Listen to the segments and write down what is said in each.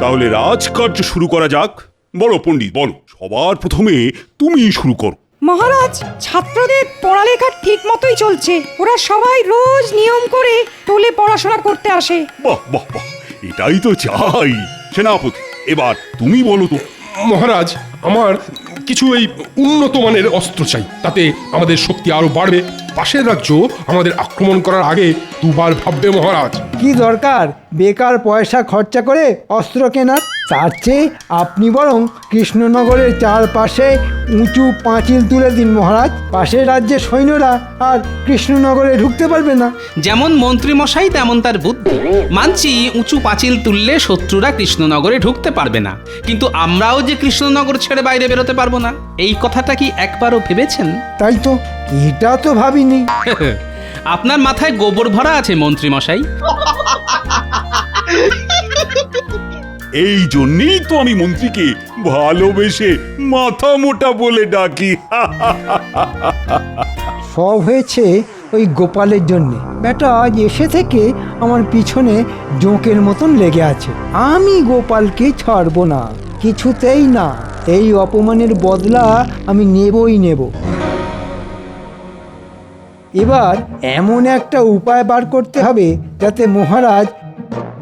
তাহলে রাজকার্য শুরু করা যাক। বলো পণ্ডিত, বলো, সবার প্রথমে তুমি শুরু করো। মহারাজ, ছাত্রদের পড়ালেখা ঠিক মতোই চলছে। ওরা সবাই রোজ নিয়ম করে টোলে পড়াশোনা করতে আসে। বাহ বাহ বাহ, এটাই তো চাই। সেনাপতি, এবার তুমি বলো তো। মহারাজ, আমার কিছু এই উন্নত মানের অস্ত্র চাই, তাতে আমাদের শক্তি আরো বাড়বে। পাশের রাজ্য আমাদের আক্রমণ করার আগে দুবার ভাববে মহারাজ। কি দরকার বেকার পয়সা খরচা করে অস্ত্র কেনার? তার চেয়ে আপনি বরং কৃষ্ণনগরের চারপাশে উঁচু পাঁচিল তুলে দিন মহারাজ। পাশের রাজ্যের সৈন্যরা আর কৃষ্ণনগরে ঢুকতে পারবে না। যেমন মন্ত্রী মশাই তেমন তার বুদ্ধি। মানছি উঁচু পাঁচিল তুললে শত্রুরা কৃষ্ণনগরে ঢুকতে পারবে না, কিন্তু আমরাও যে কৃষ্ণনগর ছেড়ে বাইরে বেরোতে পারবো না, এই কথাটা কি একবারও ভেবেছেন? তাই তো, এটা তো ভাবিনি। আপনার মাথায় গোবর ভরা আছে মন্ত্রী মশাই। এই জন্যই তো আমি মন্ত্রীকে ভালোবেসে মাথা মোটা বলে ডাকি। সব হয়েছে ওই গোপালের জন্যে। বেটা আজ এসে থেকে আমার পিছনে জোঁকের মতন লেগে আছে। আমি গোপালকে ছাড়বো না, কিছুতেই না। এই অপমানের বদলা আমি নেবই নেব। এবার এমন একটা উপায় বার করতে হবে যাতে মহারাজ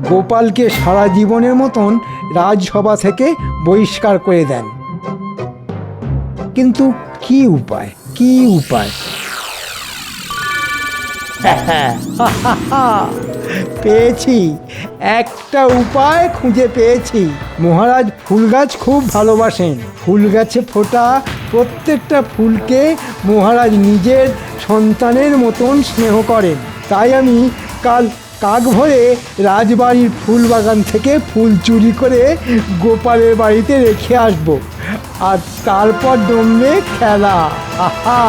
গোপালকে সারা জীবনের মতন রাজসভা থেকে বহিষ্কার করে দেন। কিন্তু কি উপায়, কি উপায়? পেয়েছি, একটা উপায় খুঁজে পেয়েছি। মহারাজ ফুল গাছ খুব ভালোবাসেন। ফুল গাছে ফোটা প্রত্যেকটা ফুলকে মহারাজ নিজের সন্তানের মতন স্নেহ করেন। তাই আমি কাল কাক ভরে রাজবাড়ির ফুল বাগান থেকে ফুল চুরি করে গোপালের বাড়িতে রেখে আসব, আর তারপর জমবে খেলা। আহা!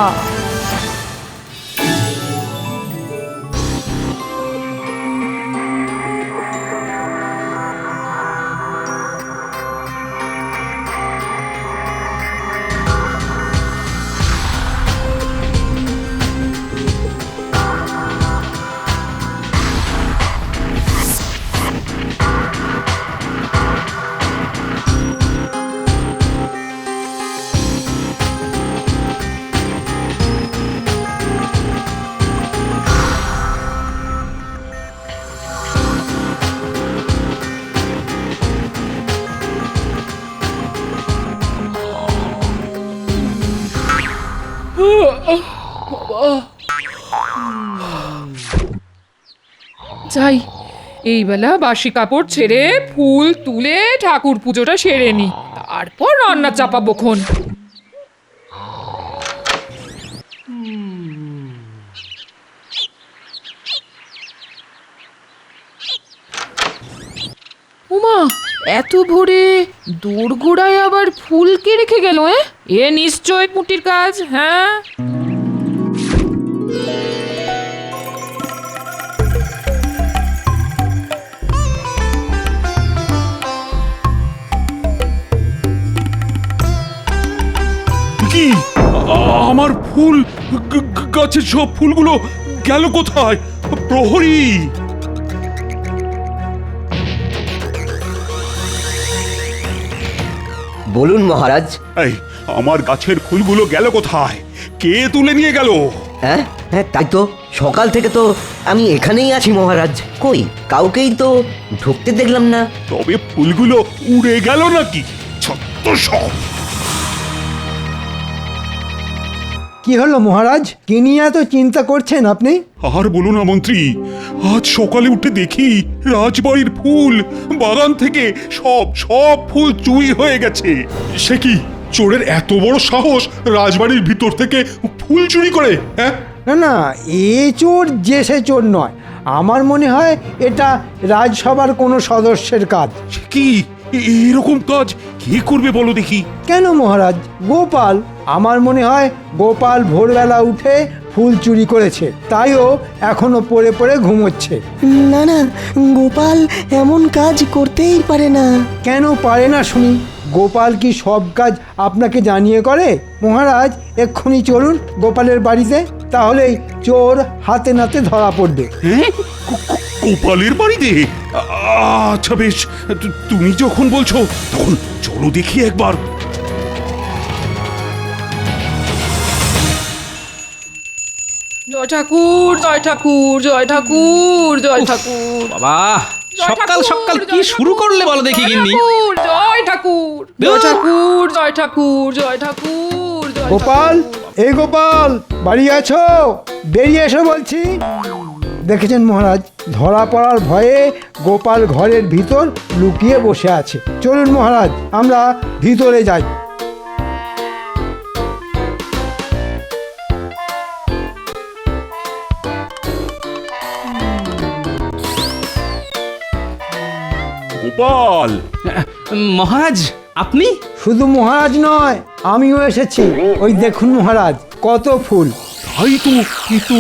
যাই, এই বেলা বাসি কাপড় ছেড়ে ফুল তুলে ঠাকুর পুজোটা সেরে নি, তারপর রান্না চাপাবো খন। উমা, এত ভোরে দোরগোড়ায় আবার ফুল কে রেখে গেল? এ নিশ্চয় পুটির কাজ। হ্যাঁ, কি আমার ফুল গাছের সব ফুলগুলো গেল কোথায়? প্রহরী! বলুন মহারাজ। এই আমার গাছের ফুলগুলো গেল কোথায়? কে তুলে নিয়ে গেল? হ্যাঁ হ্যাঁ, তাই তো, সকাল থেকে তো আমি এখানেই আছি মহারাজ। কই কাউকেই তো ঢুকতে দেখলাম না। তবে ফুলগুলো উড়ে গেল নাকি? ছত্ত সব! কি হলো মহারাজ, কি নিয়ে এত চিন্তা করছেন আপনি? আর বলো না মন্ত্রী, আজ সকালে উঠে দেখি রাজবাড়ির ফুল বাগান থেকে সব ফুল চুরি হয়ে গেছে। সে কি, চোরের এত বড় সাহস রাজবাড়ির ভিতর থেকে ফুল চুরি করে? হ্যাঁ, না না, এ চোর যে সে চোর নয়। আমার মনে হয় এটা রাজসভার কোনো সদস্যের কাজ। কি এরকম কাজ কে করবে বলো দেখি? কেন মহারাজ, গোপাল। আমার মনে হয় গোপাল ভোরবেলা উঠে ফুল চুরি করেছে, তাইও এখনো পড়ে পড়ে ঘুমোচ্ছে। না না, গোপাল এমন কাজ করতেই পারে না। কেন পারে না শুনি? গোপাল কি সব কাজ আপনাকে জানিয়ে করে? মহারাজ, এক্ষুনি চলুন গোপালের বাড়িতে। তাহলেই চোর হাতে নাতে ধরা পড়বে। হ্যাঁ গোপালের বাড়িতে আচ্ছা বেশ, তুমি যখন বলছো তখন চলো দেখি একবার। জয় ঠাকুর, জয় ঠাকুর, জয় ঠাকুর, জয় ঠাকুর। বাবা জয় সকাল ঠাকুর, সকাল কি জয় শুরু ঠাকুর, করলে বলো দেখি জয় গিন্নি। ঠাকুর, জয় ঠাকুর, জয় ঠাকুর, জয় ঠাকুর, জয় ঠাকুর, জয় গোপাল, ঠাকুর। এই গোপাল, বাড়ি আছো? বেরিয়ে এসো বলছি। দেখেছেন মহারাজ, ধরা পড়ার ভয়ে গোপাল ঘরের ভিতর লুকিয়ে বসে আছে। চলুন মহারাজ, আমরা ভিতরে যাই। গোপাল, মহারাজ আপনি? শুধু মহারাজ নয়, আমিও এসেছি। ওই দেখুন মহারাজ, কত ফুল। তাই তো, এ তো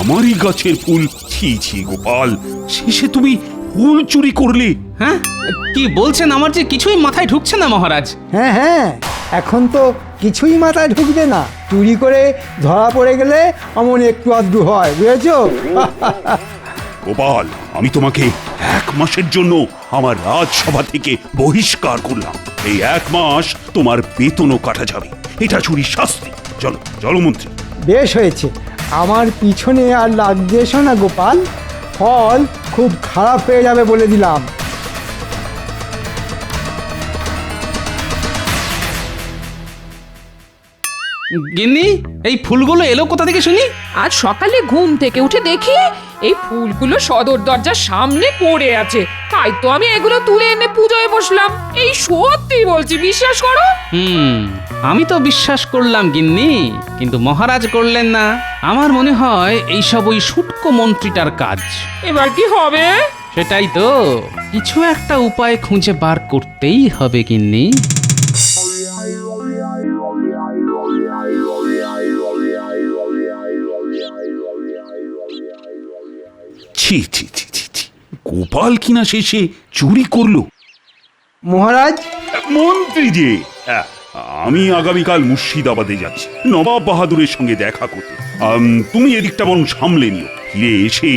আমারই গাছের ফুল। ছি ছি গোপাল, শেষে তুমি ফুল চুরি করলে? হ্যাঁ কি বলছেন? আমার যে কিছুই মাথায় ঢুকছে না মহারাজ। হ্যাঁ হ্যাঁ, এখন তো কিছুই মাথায় ঢুকবে না। চুরি করে ধরা পড়ে গেলে অমন একটু আধটু হয়, বুঝেছো? গোপাল, আমি তোমাকে 1 মাসের জন্য আমার রাজসভা থেকে বহিষ্কার করলাম। এই 1 মাস তোমার বেতনও কাটা যাবে। এটা চুরির শাস্তি। চলো চলো মন্ত্রী। বেশ হয়েছে, আমার পিছনে আর লাগবে এসো না গোপাল, ফল খুব খারাপ হয়ে যাবে বলে দিলাম। গিন্নি এই ফুলগুলো এলো কোথা থেকে শুনি? আজ সকালে ঘুম থেকে উঠে দেখি এই ফুলগুলো সদর দরজার সামনে পড়ে আছে, তাই তো আমি এগুলো তুলে এনে পুজোয় বসলাম। এই সত্যি বলছি, বিশ্বাস করো। আমি তো বিশ্বাস করলাম গিন্নি, কিন্তু মহারাজ করলেন না। আমার মনে হয় এইসব ওই শুটকো মন্ত্রীটার কাজ। এবার কি হবে? সেটাই তো, কিছু একটা উপায় খুঁজে বার করতেই হবে গিন্নি। ছি ছি ছি ছি ছি, গোপাল কিনা শেষে চুরি করলো। মহারাজ, মন্ত্রী যে, আমি আগামীকাল মুর্শিদাবাদে যাচ্ছি নবাব বাহাদুরের সঙ্গে দেখা করতে। তুমি এদিকটা বরং সামলে নিও। ফিরে এসে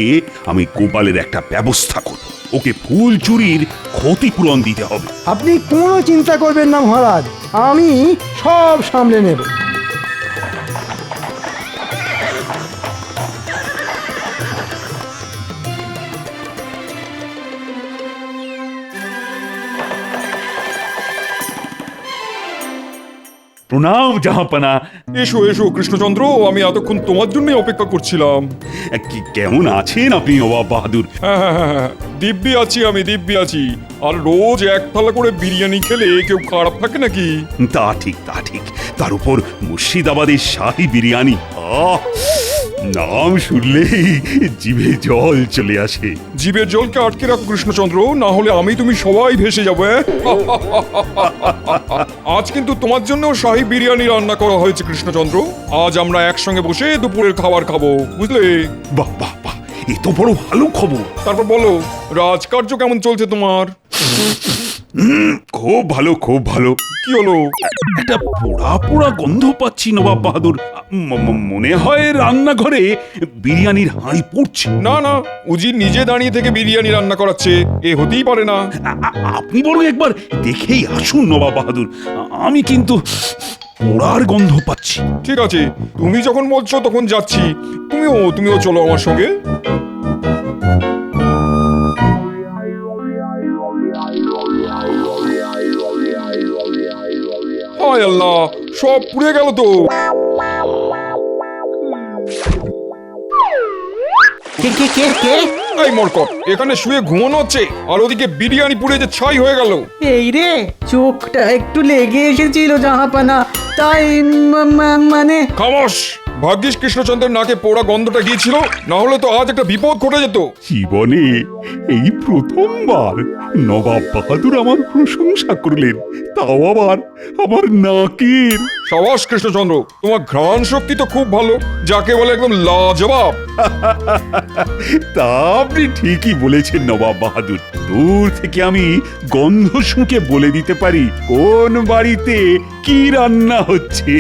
আমি গোপালের একটা ব্যবস্থা করব। ওকে ফুল চুরির ক্ষতিপূরণ দিতে হবে। আপনি কোনো চিন্তা করবেন না মহারাজ, আমি সব সামলে নেব। প্রণাম জাহাপানা। এসো এসো কৃষ্ণচন্দ্র, আমি এতক্ষণ তোমার জন্যই অপেক্ষা করছিলাম। কেমন আছেন আপনি নবাব বাহাদুর? হ্যাঁ হ্যাঁ হ্যাঁ হ্যাঁ, দিব্যি আছি, আমি দিব্যি আছি। আর রোজ 1 থালা করে বিরিয়ানি খেলে কেউ খারাপ থাকে নাকি? তা ঠিক, তা ঠিক। তার উপর মুর্শিদাবাদের শাহী বিরিয়ানি, নাম শুনলেই জিভে জল চলে আসে। জিভের জলকে আটকে রাখো কৃষ্ণচন্দ্র, না হলে আমি তুমি সবাই ভেসে যাবো। আজ কিন্তু তোমার জন্য শাহী বিরিয়ানি রান্না করা হয়েছে কৃষ্ণচন্দ্র। আজ আমরা একসঙ্গে বসে দুপুরের খাবার খাবো, বুঝলে? বাহ বাহ বাহ, এ তো বড় ভালো খবর। তারপর বলো, রাজকার্য কেমন চলছে তোমার? খুব ভালো, খুব ভালো। কি হলো? একটা পোড়া পোড়া গন্ধ পাচ্ছি নবাব বাহাদুর। মনে হয় রান্নাঘরে বিরিয়ানির হাঁড়ি পড়ছে। না না, উজি নিজে দাঁড়িয়ে থেকে বিরিয়ানি রান্না করাচ্ছে, এ হতেই পারে না। আপনি বরং একবার দেখেই আসুন নবাব বাহাদুর। আমি কিন্তু পোড়ার গন্ধ পাচ্ছি। ঠিক আছে, তুমি যখন বলছো তখন যাচ্ছি। তুমিও চলো আমার সঙ্গে। হায় আল্লাহ, সব পুড়ে গেল তো। কে কে কে কে? এই মরকট, এখানে শুয়ে ঘুমানো হচ্ছে আর ওদিকে বিরিয়ানি পুড়ে যে ছাই হয়ে গেল। এই রে, চোখটা একটু লেগে এসেছিল জাহাপানা, তাই মানে। খামোশ! ভাগ্যিস কৃষ্ণচন্দ্রের নাকে পোড়া গন্ধটা গিয়েছিল, না হলে তো আজ একটা বিপদ ঘটে যেত। জীবনে এই প্রথমবার নবাব বাহাদুর আমার প্রশংসা করলেন, তাও আবার আমার নাকের। সাবাস কৃষ্ণচন্দ্র, তোমার ঘ্রাণ শক্তি তো খুব ভালো, যাকে বলে একদম লাজবাব। তা আপনি ঠিকই বলেছেন নবাব বাহাদুর। দূর থেকে আমি গন্ধ শুঁকে বলে দিতে পারি কোন বাড়িতে কি রান্না হচ্ছে।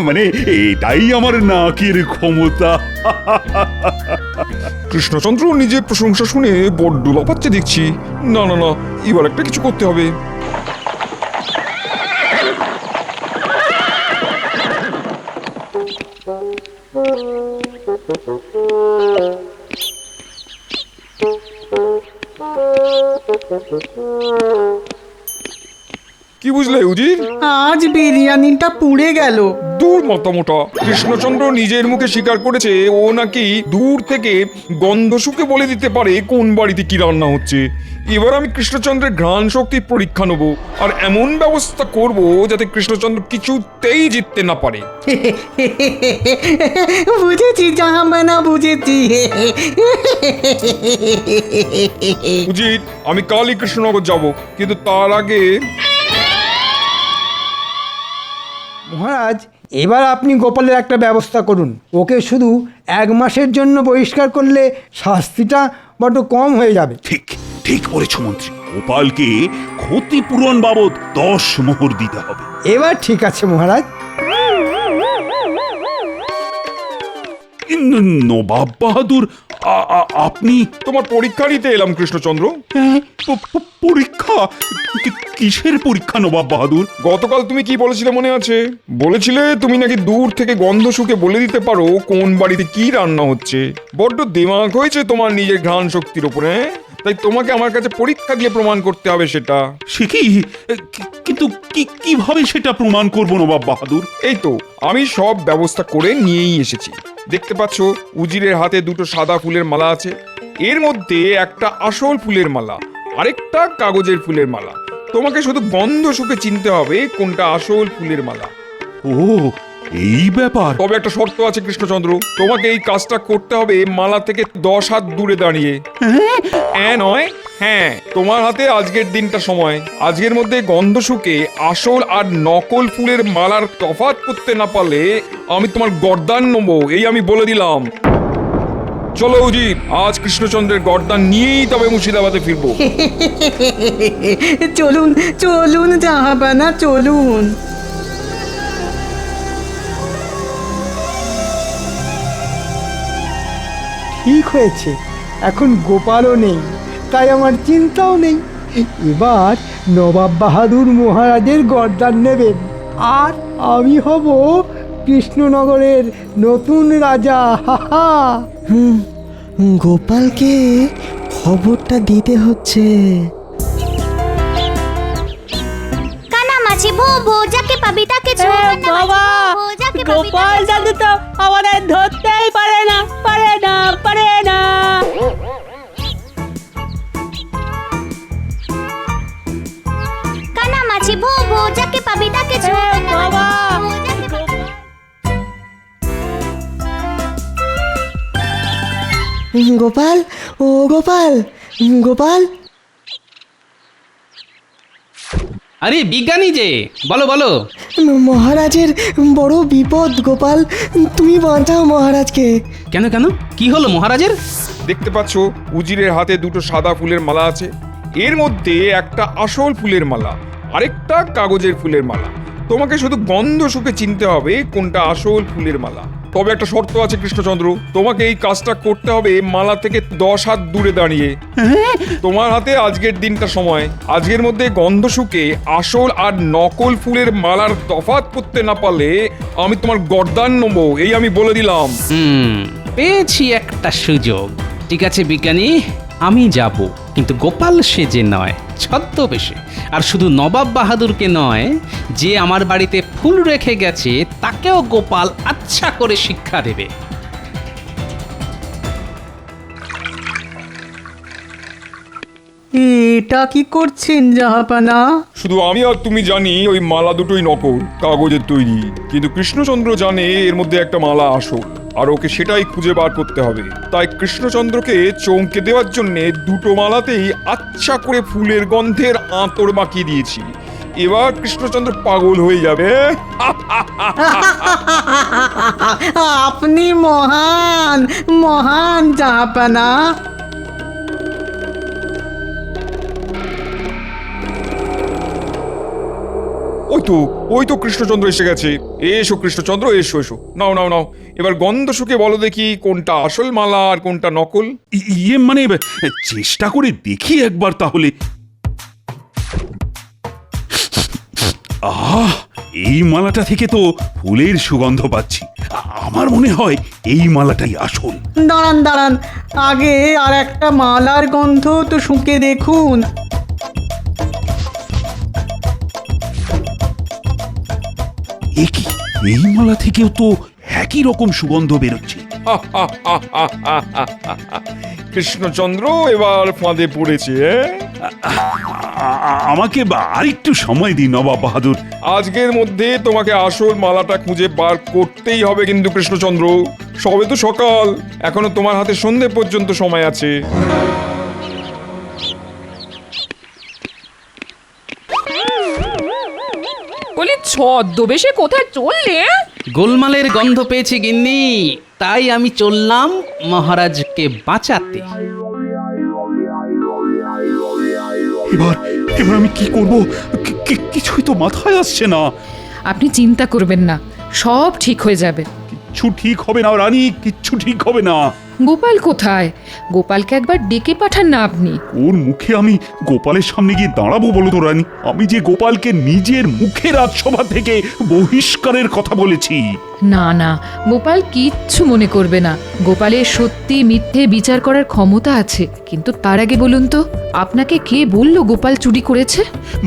মানে এটাই আমার নাকের ক্ষমতা। কৃষ্ণচন্দ্র নিজের প্রশংসা শুনে বড্ড লাফাচ্ছে দেখছি। না না না, এবার একটা কিছু করতে হবে। কি বুঝলে উজির? আজ বিরিয়ানিটা পুড়ে গেল। দূর মাতামোটা, কৃষ্ণচন্দ্র নিজের মুখে স্বীকার করেছে ও নাকি দূর থেকে গন্ধ শুকে বলে দিতে পারে কোন বাড়িতে কি রান্না হচ্ছে। এবার আমি কৃষ্ণচন্দ্রের ঘ্রাণ শক্তির পরীক্ষা নেব আর এমন ব্যবস্থা করব যাতে কৃষ্ণচন্দ্র কিছুতেই জিততে না পারে। বুঝেছি জাহাপানা, বুঝেছি। উজির, আমি কালই কৃষ্ণনগর যাব, কিন্তু তার আগে মহারাজ, এবার আপনি গোপালের একটা ব্যবস্থা করুন। ওকে শুধু 1 মাসের জন্য বহিষ্কার করলে শাস্তিটা বড্ড কম হয়ে যাবে। ঠিক ঠিক বলেছ মন্ত্রী। গোপালকে ক্ষতিপূরণ বাবদ 10 মোহর দিতে হবে। এবার ঠিক আছে মহারাজ। নবাব বাহাদুর, আপনি তোমার পরীক্ষা নিতে এলাম কৃষ্ণচন্দ্র। পরীক্ষা? কিসের পরীক্ষা নবাব বাহাদুর? গতকাল তুমি কি বলেছিলে মনে আছে? বলেছিলে তুমি নাকি দূর থেকে গন্ধ শুকে বলে দিতে পারো কোন বাড়িতে কি রান্না হচ্ছে। বড্ড দিমাগ হয়েছে তোমার নিজের ঘ্রাণ শক্তির উপরে, তাই তোমাকে আমার কাছে পরীক্ষা দিয়ে প্রমাণ করতে হবে সেটা। সে কি? কিন্তু কিভাবে সেটা প্রমাণ করব নবাব বাহাদুর? এই তো আমি সব ব্যবস্থা করে নিয়েই এসেছি। দেখতে পাচ্ছ উজিরের হাতে 2টো সাদা ফুলের মালা আছে। এর মধ্যে একটা আসল ফুলের মালা, আরেকটা কাগজের ফুলের মালা। তোমাকে শুধু গন্ধ শুকে চিনতে হবে কোনটা আসল ফুলের মালা। ও, এই ব্যাপার। তবে একটা শর্ত আছে কৃষ্ণচন্দ্র, তোমাকে এই কাজটা করতে হবে মালা থেকে 10 হাত দূরে দাঁড়িয়ে। হ্যাঁ নয়, হ্যাঁ। তোমার হাতে আজকের দিনটা সময়। আজকের মধ্যে গন্ধ শুকে আসল আর নকল ফুলের মালার তফাৎ করতে না পারলে আমি তোমার গর্দান নেবো, এই আমি বলে দিলাম। চলো উজির, আজ কৃষ্ণচন্দ্রের গর্দান নিয়েই তবে মুর্শিদাবাদে ফিরবো। চলুন চলুন জাহাপানা, চলুন। ঠিক হয়েছে, এখন গোপালও নেই, তাই আমার চিন্তাও নেই। এবার নবাব বাহাদুর মহারাজের গর্দান নেবেন আর আমি হব কৃষ্ণনগরের নতুন রাজা। হাহা। গোপালকে খবরটা দিতে হচ্ছে। কানামাছি ভো ভো, যাকে পাবি তাকে ছো। বাবা, গোপাল দাদু তো আমাদের ধরতেই পারে না, পারে না, পারে না। কানামাছি ভো ভো, যাকে পাবি তাকে ছো। বাবা, গোপাল, ও গোপাল, গোপাল। আরে বিজ্ঞানী যে, বলো বলো। মহারাজের বড় বিপদ গোপাল, তুমি বাঁচাও মহারাজকে। কেন কেন, কি হলো মহারাজের? দেখতে পাচ্ছ উজিরের হাতে 2টো সাদা ফুলের মালা আছে। এর মধ্যে একটা আসল ফুলের মালা, আরেকটা কাগজের ফুলের মালা। তোমাকে শুধু গন্ধ শুকে চিনতে হবে কোনটা আসল ফুলের মালা। তবে একটা শর্ত আছে কৃষ্ণচন্দ্র, তোমাকে এই কাজটা করতে হবে মালা থেকে 10 হাত দূরে দাঁড়িয়ে। তোমার হাতে আজকের দিনটা সময়। আজকের মধ্যে গন্ধ শুকে আসল আর নকল ফুলের মালার তফাৎ করতে না পারলে আমি তোমার গর্দান নেবো, এই আমি বলে দিলাম। পেয়েছি একটা সুযোগ। ঠিক আছে বিজ্ঞানী, আমি যাব, কিন্তু গোপাল সেজে নয়, ছদ্মবেশে। আর শুধু নবাব বাহাদুরকে নয়, যে আমার বাড়িতে ফুল রেখে গেছে তাকেও গোপাল আচ্ছা করে শিক্ষা দেবে। এটা কি করছেন জাহাপানা? শুধু আমি আর তুমি জানি ওই মালা দুটোই নকল, কাগজের তৈরি। কিন্তু কৃষ্ণচন্দ্র জানে এর মধ্যে একটা মালা আসল, আর ওকে সেটাই খুঁজে বার করতে হবে। তাই কৃষ্ণচন্দ্রকে চমকে দেওয়ার জন্য 2টো মালাতেই আচ্ছা করে ফুলের গন্ধের আঁতর মাখিয়ে দিয়েছি। এবার কৃষ্ণচন্দ্র পাগল হয়ে যাবে। আপনি মহান মহান জাহাপানা। ওই তো কৃষ্ণচন্দ্র এসে গেছে। এসো কৃষ্ণচন্দ্র, এসো এসো, নাও নাও নাও, এবার গন্ধ শুকে বলো দেখি কোনটা আসল মালা আর কোনটা নকল। ইয়ে মানে চেষ্টা করে দেখি একবার তাহলে। আহ, এই মালাটা থেকে তো ফুলের সুগন্ধ পাচ্ছি। আমার মনে হয় এই মালাটাই আসল। দাঁড়ান দাঁড়ান, আগে আর একটা মালার গন্ধ তো শুঁকে দেখুন। এ কি, এই মালা থেকেও তো একই রকম সুগন্ধ বেরোচ্ছে। কৃষ্ণচন্দ্র এবার ফাঁদে পড়েছে। আমাকে আরেকটু সময় দিন নবাব বাহাদুর। আজকের মধ্যে তোমাকে আসল মালাটা খুঁজে বার করতেই হবে কিন্তু কৃষ্ণচন্দ্র। সবে তো সকাল, এখনো তোমার হাতে সন্ধে পর্যন্ত সময় আছে। বলি ছদ্মবেশে কোথায় চললে? গোলমালের গন্ধ পেয়েছি গিন্নি, তাই আমি চললাম মহারাজকে বাঁচাতে। এবার এবার আমি কি করব? কিছুই তো মাথায় আসছে না। আপনি চিন্তা করবেন না, সব ঠিক হয়ে যাবে। কিচ্ছু ঠিক হবে না রানী, কিচ্ছু ঠিক হবে না। গোপাল কোথায়? গোপালকে একবার ডেকে পাঠান না আপনি। ওর মুখে আমি গোপালের সামনে গিয়ে দাঁড়াবো বলো তো রানী? আমি যে গোপালকে নিজের মুখে রাজসভা থেকে বহিষ্কারের কথা বলেছি। না না, গোপাল কিচ্ছু মনে করবে না। গোপালের সত্যি মিথ্যে বিচার করার ক্ষমতা আছে। কিন্তু তার আগে বলুন তো, আপনাকে কে বলল গোপাল চুরি করেছে?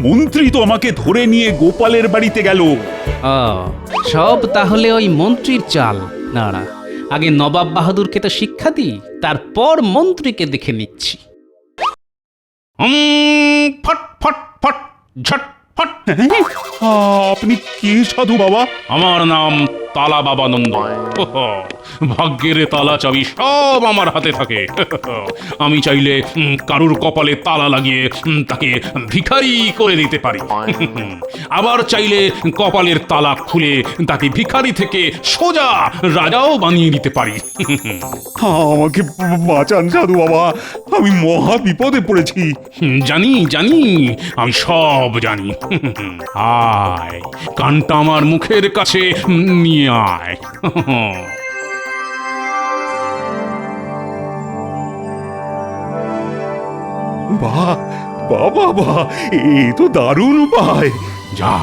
মন্ত্রী তো আমাকে ধরে নিয়ে গোপালের বাড়িতে গেল। সব তাহলে ওই মন্ত্রীর চাল। নাড়া, আগে নবাব বাহাদুরকে তো শিক্ষা দিই, তারপর মন্ত্রীকে দেখে নিচ্ছি। ফট ফট ফট ঝট ফট। আপনি কে সাধু বাবা? আমার নাম তালা বাবানন্দ। ভাগ্যের তালা চাবি সব আমার হাতে থাকে। আমি চাইলে কারুর কপালে তালা লাগিয়ে তাকে ভিখারি করে দিতে পারি, আবার চাইলে কপালের তালা খুলে তাকে ভিখারি থেকে সোজা রাজাও বানিয়ে দিতে পারি। আমাকে বাঁচান সাধু বাবা, আমি মহা বিপদে পড়েছি। জানি জানি, আমি সব জানি। আয়, কানটা আমার মুখের কাছে নিয়ে আয়। বাহ বাবা বাহ, এ তো দারুণ উপায়। যা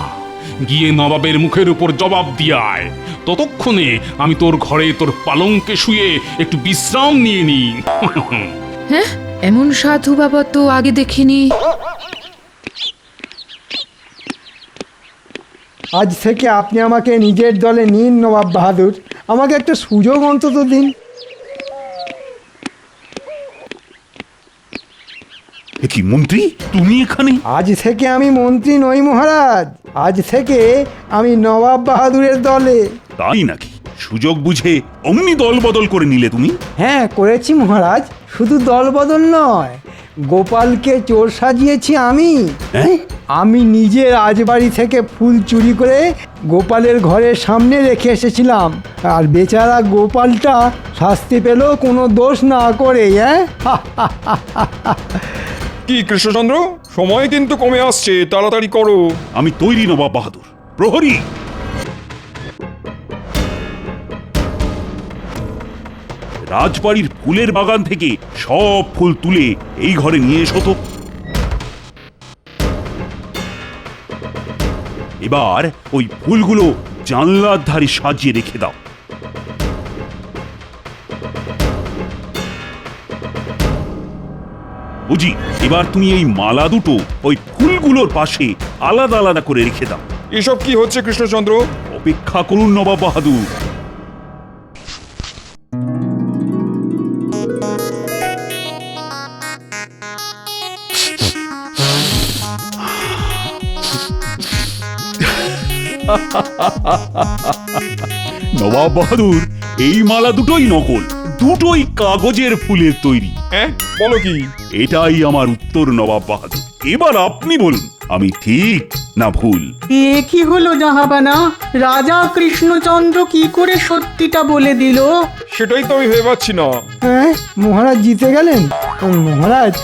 গিয়ে নবাবের মুখের উপর জবাব দিয়ে আয়। ততক্ষণে আমি তোর ঘরে তোর পালঙ্কে শুয়ে একটু বিশ্রাম নিয়ে নি। হ্যাঁ, এমন সাধু বাবা তো আগে দেখিনি। আজ থেকে আপনি আমাকে নিজের দলে নিন নবাব বাহাদুর। আমাকে একটা সুযোগ অন্তত দিন। এ কি মন্ত্রী, তুমি এখানে? আজ থেকে আমি মন্ত্রী নই মহারাজ, আজ থেকে আমি নবাব বাহাদুরের দলে। তাই নাকি? সুযোগ বুঝে অমনি দল বদল করে নিলে তুমি? হ্যাঁ করেছি মহারাজ, শুধু দল বদল নয়, গোপালকে চোর সাজিয়েছি আমি। হ্যাঁ? আমি নিজে রাজবাড়ি থেকে ফুল চুরি করে গোপালের ঘরের সামনে রেখে এসেছিলাম, আর বেচারা গোপালটা শাস্তি পেল কোনো দোষ না করে। হ্যাঁ কি কৃষ্ণচন্দ্র, সময় কিন্তু কমে আসছে, তাড়াতাড়ি করো। আমি তৈরি নবাব বাহাদুর। প্রহরী, রাজবাড়ির ফুলের বাগান থেকে সব ফুল তুলে এই ঘরে নিয়ে এসো তো। এবার ওই ফুলগুলো জানলার ধারে সাজিয়ে রেখে দাও। বুঝি, এবার তুমি এই মালা দুটো ওই ফুলগুলোর পাশে আলাদা আলাদা করে রেখে দাও। এসব কি হচ্ছে কৃষ্ণচন্দ্র? অপেক্ষা করুন নবাব বাহাদুর। নবাব বাহাদুর, এই মালা দুটোই নকল, দুটোই কাগজের ফুলের তৈরি। হ্যাঁ, বলো কি? এটাই আমার উত্তর নবাব বাহাদুর। এবার আপনি বলুন, আমি ঠিক না ভুল? এ কি হলো জাহাবানা? রাজা কৃষ্ণচন্দ্র কি করে সত্যিটা বলে দিল? সেটাই তো আমি ভেবে পাচ্ছি না। হ্যাঁ, মহারাজ জিতে গেলেন। মহারাজ,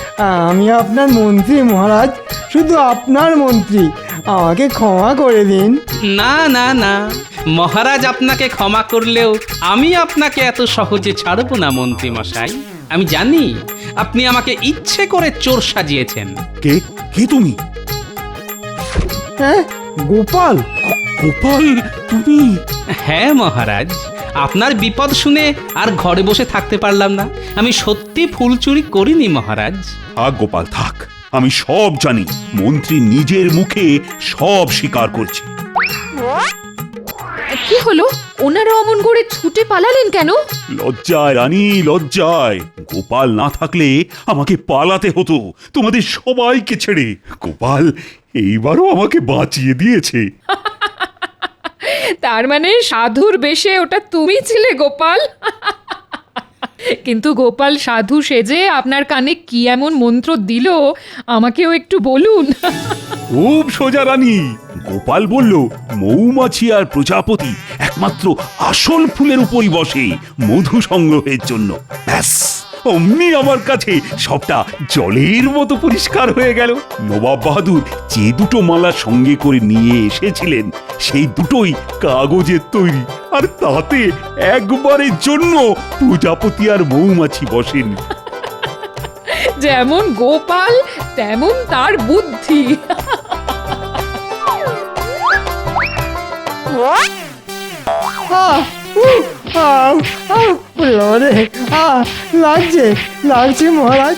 আমি আপনার মন্ত্রী মহারাজ, শুধু আপনার মন্ত্রী, আমাকে ক্ষমা করে দিন। না না না, মহারাজ আপনাকে ক্ষমা করলেও আমি আপনাকে এত সহজে ছাড়ব না মন্ত্রী মশাই। আমি জানি আপনি আমাকে ইচ্ছে করে চোর সাজিয়েছেন। কে কে তুমি? হ্যাঁ, গোপাল। গোপাল তুমি? হ্যাঁ মহারাজ, আপনার বিপদ শুনে আর ঘরে বসে থাকতে পারলাম না। আমি সত্যি ফুল চুরি করিনি মহারাজ। থাক গোপাল থাক, আমি সব জানি। মন্ত্রী নিজের মুখে সব স্বীকার করছে। কি হলো? ওনারা অমন করে ছুটে পালালেন কেন? লজ্জায় রানী, লজ্জায়। গোপাল না থাকলে আমাকে পালাতে হতো তোমাদের সবাইকে ছেড়ে। গোপাল এইবারও আমাকে বাঁচিয়ে দিয়েছে। তার মানে সাধুর বেশে ওটা তুমি ছিলে গোপাল? কিন্তু গোপাল সাধু সেজে আপনার কানে কি এমন মন্ত্র দিল আমাকেও একটু বলুন। খুব সোজা রানী। গোপাল বলল মৌমাছি আর প্রজাপতি একমাত্র আসল ফুলের উপরই বসে মধু সংগ্রহের জন্য। ব্যাস, অমনি আমার কাছে সবটা জলের মতো পরিষ্কার হয়ে গেল। নবাব বাহাদুর যে দুটো মালা সঙ্গে করে নিয়ে এসেছিলেন সেই দুটোই কাগজের তৈরি, আর তাতে একবারের জন্য প্রজাপতি আর মৌমাছি বসেন। যেমন গোপাল তেমন তার বুদ্ধি। লাগছে লাগছে মহারাজ।